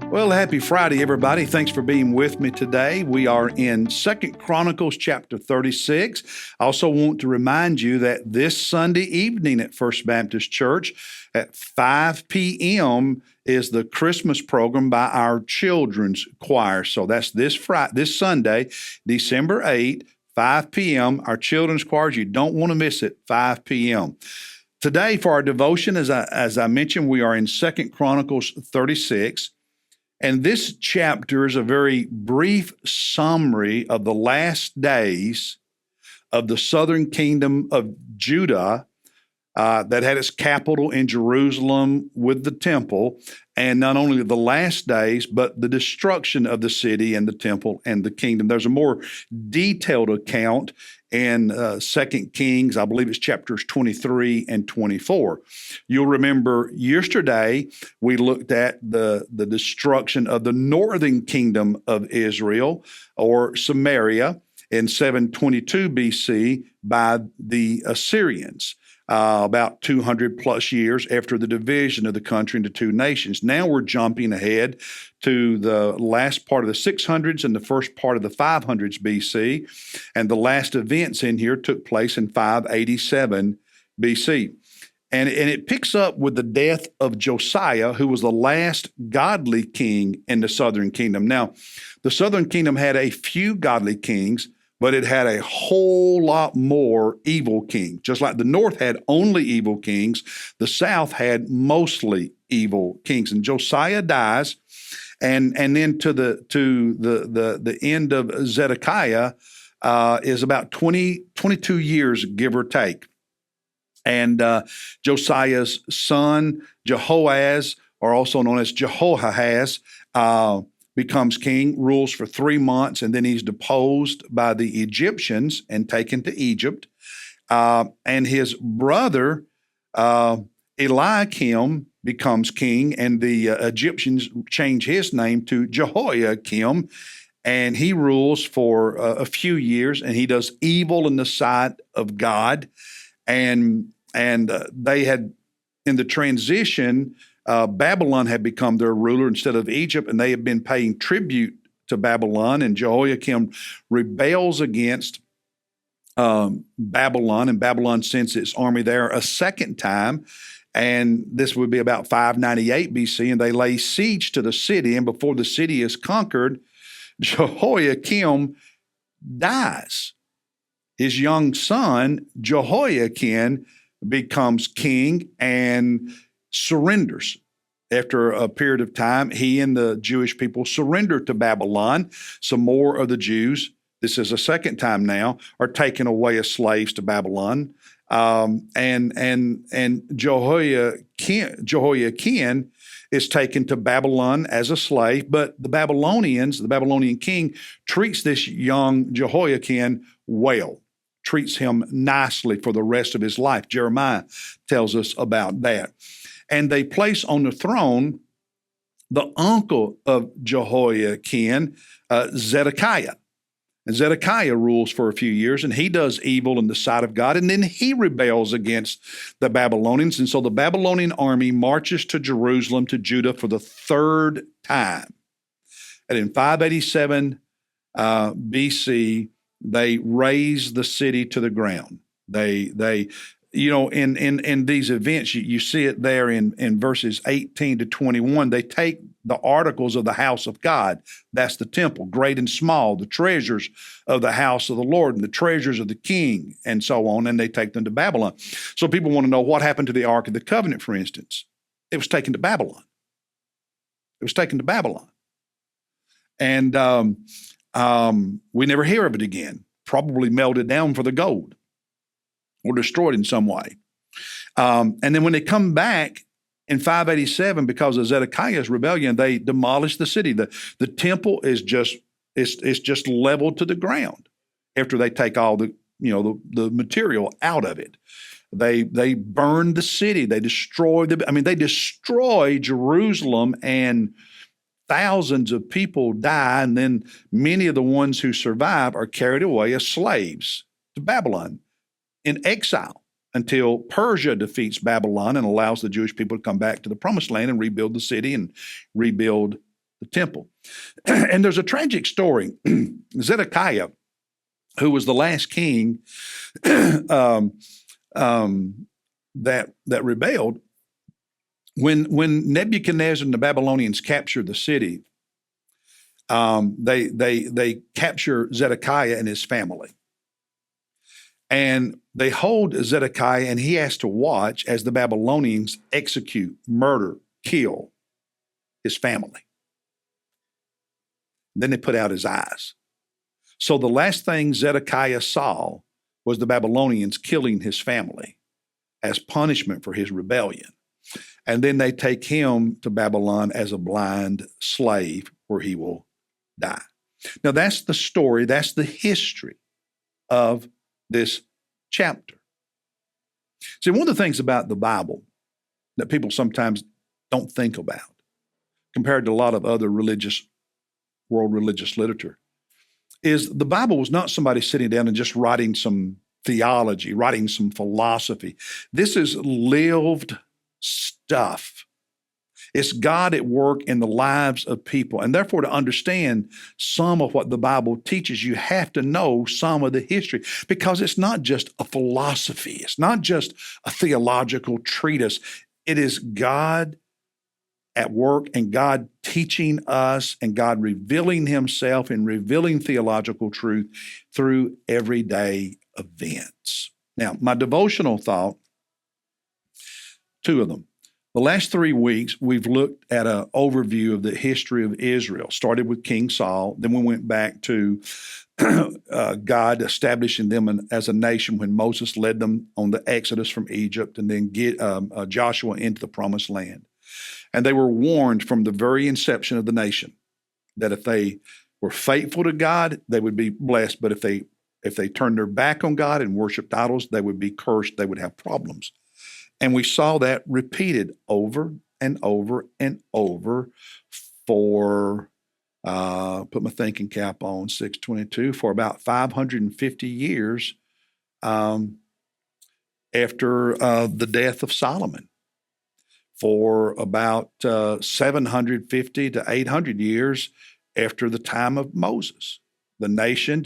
Well, happy Friday, everybody. Thanks for being with me today. We are in 2nd Chronicles chapter 36. I also want to remind you that this Sunday evening at First Baptist Church at 5 p.m. is the Christmas program by our children's choir. So that's this Sunday, December 8th, 5 p.m. Our children's choirs, you don't want to miss it, 5 p.m. Today for our devotion, as I mentioned, we are in 2nd Chronicles 36. And this chapter is a very brief summary of the last days of the southern kingdom of Judah that had its capital in Jerusalem with the temple, and not only the last days, but the destruction of the city and the temple and the kingdom. There's a more detailed account in 2 Kings, I believe it's chapters 23 and 24. You'll remember yesterday we looked at the destruction of the northern kingdom of Israel, or Samaria, in 722 BC by the Assyrians. About 200 plus years after the division of the country into two nations. Now we're jumping ahead to the last part of the 600s and the first part of the 500s BC. And the last events in here took place in 587 BC. And it picks up with the death of Josiah, who was the last godly king in the southern kingdom. Now, the southern kingdom had a few godly kings, but it had a whole lot more evil kings. Just like the north had only evil kings, the south had mostly evil kings. And Josiah dies, and then to the end of Zedekiah is about 22 years, give or take. And Josiah's son Jehoaz, or also known as Jehoahaz, becomes king, rules for 3 months, and then he's deposed by the Egyptians and taken to Egypt. And his brother, Eliakim, becomes king, and the Egyptians change his name to Jehoiakim, and he rules for a few years, and he does evil in the sight of God. And they had, in the transition, Babylon had become their ruler instead of Egypt, and they had been paying tribute to Babylon, and Jehoiakim rebels against Babylon, and Babylon sends its army there a second time, and this would be about 598 BC, and they lay siege to the city, and before the city is conquered, Jehoiakim dies. His young son, Jehoiakim, becomes king and surrenders. After a period of time, he and the Jewish people surrender to Babylon. Some more of the Jews, this is a second time now, are taken away as slaves to Babylon. And Jehoiakim is taken to Babylon as a slave, but the Babylonian king, treats this young Jehoiakim well, treats him nicely for the rest of his life. Jeremiah tells us about that. And they place on the throne the uncle of Jehoiakim, Zedekiah. And Zedekiah rules for a few years, and he does evil in the sight of God, and then he rebels against the Babylonians. And so the Babylonian army marches to Jerusalem, to Judah, for the third time. And in 587 BC, they raze the city to the ground. They in these events, you see it there in verses 18 to 21. They take the articles of the house of God, that's the temple, great and small, the treasures of the house of the Lord, and the treasures of the king, and so on, and they take them to Babylon. So people want to know what happened to the Ark of the Covenant, for instance. It was taken to Babylon. And we never hear of it again, probably melted down for the gold or destroyed in some way. And then when they come back in 587, because of Zedekiah's rebellion, they demolish the city. The temple is just leveled to the ground after they take all the material out of it. They burn the city. They destroy Jerusalem, and thousands of people die, and then many of the ones who survive are carried away as slaves to Babylon in exile until Persia defeats Babylon and allows the Jewish people to come back to the promised land and rebuild the city and rebuild the temple. And there's a tragic story. Zedekiah, who was the last king that rebelled, when Nebuchadnezzar and the Babylonians captured the city, they capture Zedekiah and his family. And they hold Zedekiah, and he has to watch as the Babylonians execute, murder, kill his family. Then they put out his eyes. So the last thing Zedekiah saw was the Babylonians killing his family as punishment for his rebellion. And then they take him to Babylon as a blind slave where he will die. Now that's the story, that's the history of this chapter. See, one of the things about the Bible that people sometimes don't think about, compared to a lot of other world religious literature, is the Bible was not somebody sitting down and just writing some theology, writing some philosophy. This is lived stuff. It's God at work in the lives of people. And therefore, to understand some of what the Bible teaches, you have to know some of the history, because it's not just a philosophy. It's not just a theological treatise. It is God at work and God teaching us and God revealing himself and revealing theological truth through everyday events. Now, my devotional thought, two of them. The last 3 weeks, we've looked at an overview of the history of Israel. Started with King Saul, then we went back to God establishing them as a nation when Moses led them on the Exodus from Egypt, and then get Joshua into the Promised Land. And they were warned from the very inception of the nation that if they were faithful to God, they would be blessed. But if they turned their back on God and worshiped idols, they would be cursed. They would have problems. And we saw that repeated over and over and over for, put my thinking cap on, 622, for about 550 years after the death of Solomon. For about 750 to 800 years after the time of Moses. The nation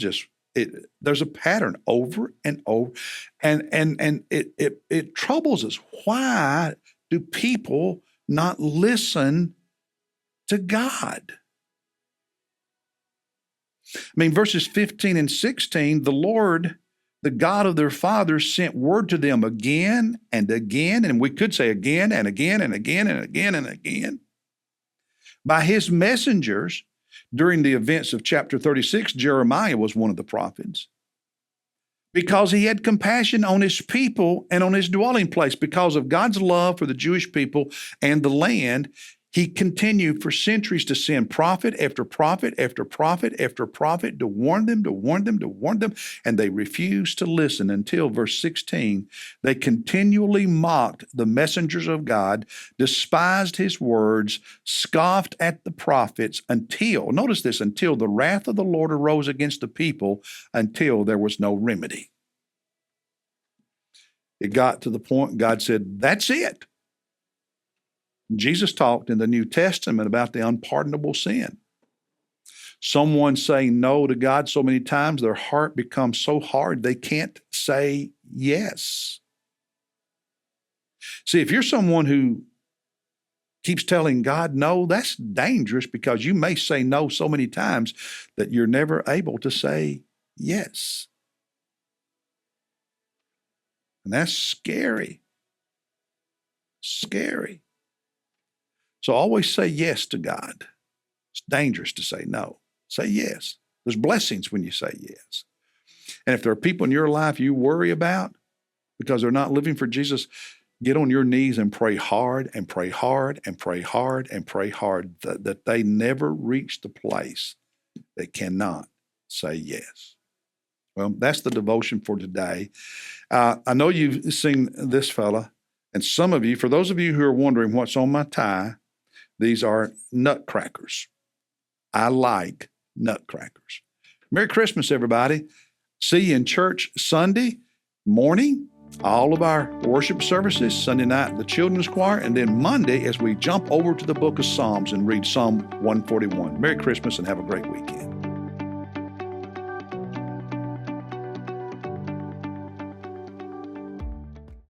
there's a pattern over and over, and it troubles us. Why do people not listen to God? I mean, verses 15 and 16, the Lord, the God of their fathers, sent word to them again and again, and we could say again and again and again and again and again, by his messengers. During the events of chapter 36, Jeremiah was one of the prophets, because he had compassion on his people and on his dwelling place. Because of God's love for the Jewish people and the land, he continued for centuries to send prophet after prophet after prophet after prophet to warn them, and they refused to listen until, verse 16, they continually mocked the messengers of God, despised his words, scoffed at the prophets until, notice this, until the wrath of the Lord arose against the people, until there was no remedy. It got to the point God said, that's it. Jesus talked in the New Testament about the unpardonable sin. Someone saying no to God so many times, their heart becomes so hard they can't say yes. See, if you're someone who keeps telling God no, that's dangerous, because you may say no so many times that you're never able to say yes. And that's scary. Scary. So always say yes to God. It's dangerous to say no. Say yes. There's blessings when you say yes. And if there are people in your life you worry about because they're not living for Jesus, get on your knees and pray hard and pray hard and pray hard and pray hard that they never reach the place they cannot say yes. Well, that's the devotion for today. I know you've seen this fella, and some of you, for those of you who are wondering what's on my tie, these are nutcrackers. I like nutcrackers. Merry Christmas, everybody. See you in church Sunday morning all of our worship services, Sunday night, the children's choir, and then Monday as we jump over to the book of Psalms and read Psalm 141. Merry Christmas and have a great week.